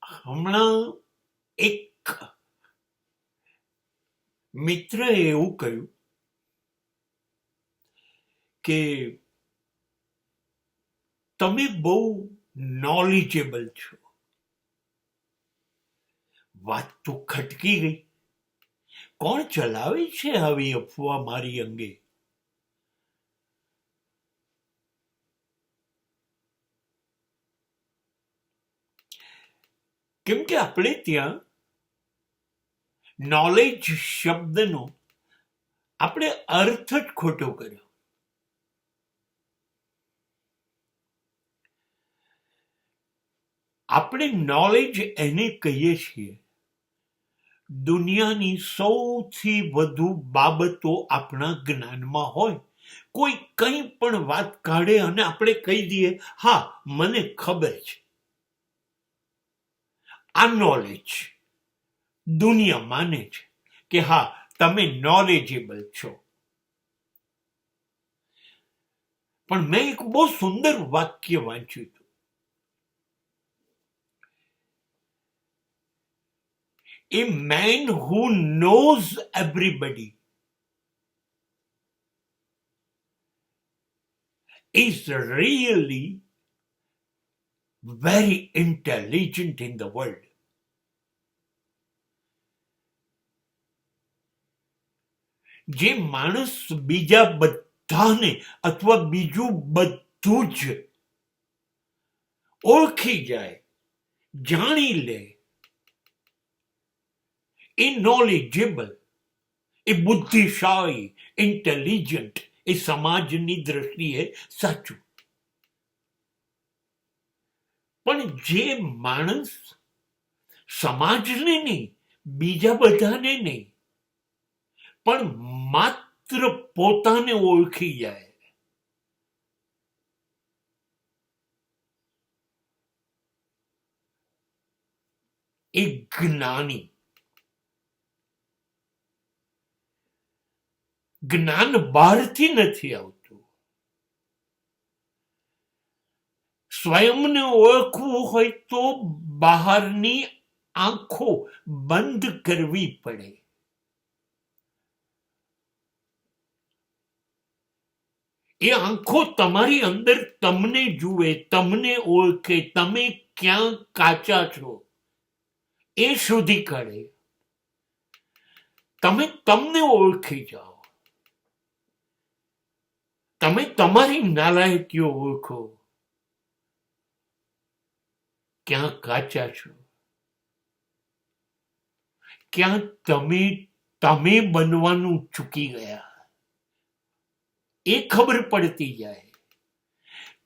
હમણાં એક મિત્રએ એવું કહ્યું કે તમે બહુ નોલેજેબલ છો. વાત તો ખટકી ગઈ. કોણ ચલાવે છે આવી અફવા મારી અંગે? કેમ કે આપણે ત્યાં નોલેજ શબ્દનો આપણે અર્થ જ ખોટો કર્યો. આપણે નોલેજ એને કહીએ છીએ દુનિયાની સૌથી વધુ બાબતો આપણા જ્ઞાનમાં હોય. કોઈ કંઈ પણ વાત કાઢે અને આપણે કહી દઈએ હા મને ખબર છે. આ નોલેજ દુનિયા માને છે કે હા તમે નોલેજેબલ છો. પણ મેં એક બહુ સુંદર વાક્ય વાંચ્યું હતું. A man who knows everybody is really very intelligent in the world. જે માણસ બીજા બધાને અથવા બીજું બધું જ ઓળખી જાય, જાણી લે, એ નોલેજેબલ, એ બુદ્ધિશાળી, ઇન્ટેલિજન્ટ, એ સમાજની દ્રષ્ટિએ સાચું. પણ જે માણસ સમાજને નહીં, બીજા બધાને નહીં, પણ માત્ર પોતાને ઓળખી જાય, એ જ્ઞાની. જ્ઞાન બહારથી નથી આવતું. સ્વયંને ઓળખવું હોય તો બહારની આંખો બંધ કરવી પડે. એ આંખો તમારી અંદર તમને જુએ, તમને ઓળખે, તમે ક્યાં કાચા છો એ શોધી કાઢે. તમે તમને ઓળખી જાઓ. તમે તમારી નાલાયકીઓ ઓળખો, ક્યાં કાચા છો, ક્યાં તમે બનવાનું ચૂકી ગયા એ ખબર પડતી જાય.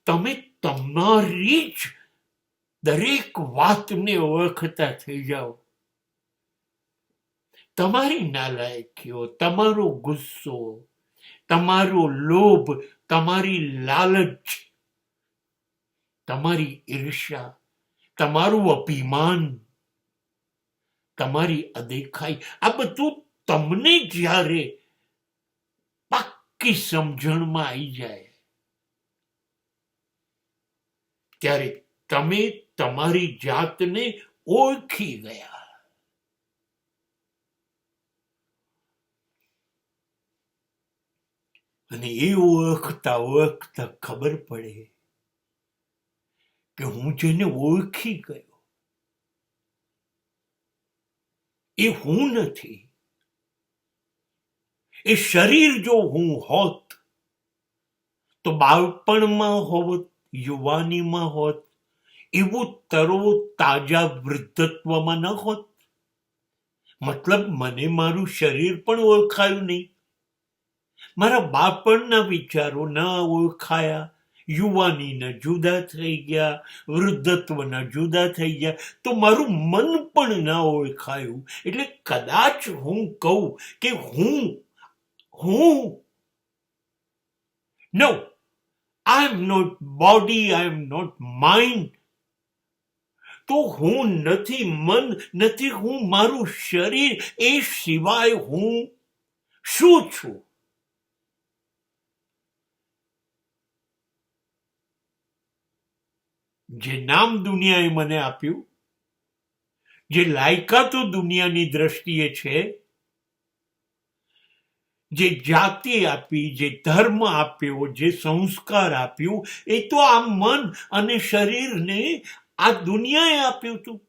તમે તમારી જ દરેક વાતને ઓળખતા થઈ જાઓ. તમારી નાલાયકીઓ, તમારો ગુસ્સો, તમારો લોભ, તમારી લાલચ, તમારી ઈર્ષ્યા, તમારું અભિમાન, તમારી અદેખાઈ, આ બધું તમને જ્યારે પાક્કી સમજણમાં આવી જાય ત્યારે તમે તમારી જાતને ઓળખી ગયા. અને એ ઓળખતા ઓળખતા ખબર પડે કે હું જેને ઓળખી ગયો એ હું નથી. એ શરીર જો હું હોત તો બાળપણમાં હોત, યુવાનીમાં હોત, એવું તરો તાજા વૃદ્ધત્વમાં ન હોત. મતલબ મને મારું શરીર પણ ઓળખાયું નહીં, મારા બાળપણના વિચારો ના ઓળખાયા, યુવાનીના જુદા થઈ ગયા, વૃદ્ધત્વના જુદા થઈ ગયા, તો મારું મન પણ ના ઓળખાયું. એટલે કદાચ હું કહું કે હું no, I am not body, I am not mind. તો હું નથી મન, નથી હું મારું શરીર, એ સિવાય હું શું છું? જે નામ દુનિયાએ મને આપ્યું જે લાયકાતો દુનિયાની દ્રષ્ટિએ છે, જે જાતિ આપી, જે ધર્મ આપ્યો, જે સંસ્કાર આપ્યું, એ તો આ મન અને શરીરને આ દુનિયાએ આપ્યું હતું.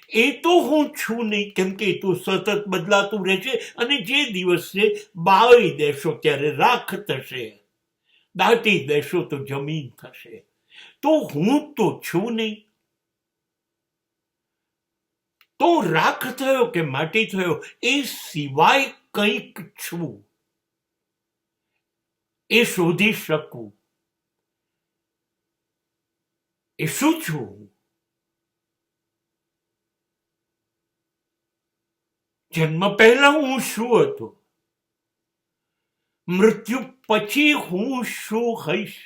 એ તો હું છું નહીં, કેમ કે એ તો સતત બદલાતું રહે છે. અને જે દિવસે બાળી દેશો ત્યારે રાખ થશે, દાટી દેશો તો જમીન થશે. તો હું તો છું નહીં. તો રાખ થયો કે માટી થયો, એ સિવાય કંઈક છું, એ શોધી શકું. એ શું છું? જન્મ પહેલા હું શું હતો? મૃત્યુ પછી હું શું હઈશ?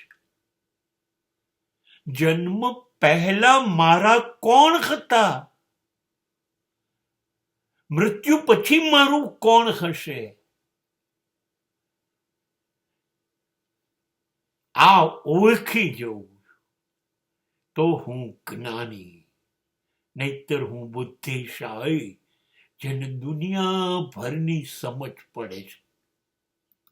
જન્મ પહેલા મારા કોણ હતા? મૃત્યુ પછી મારું કોણ હશે? આ ઓળખી જવું તો હું જ્ઞાની, નહીતર હું બુદ્ધિશાળી, જેને દુનિયાભરની સમજ પડે છે.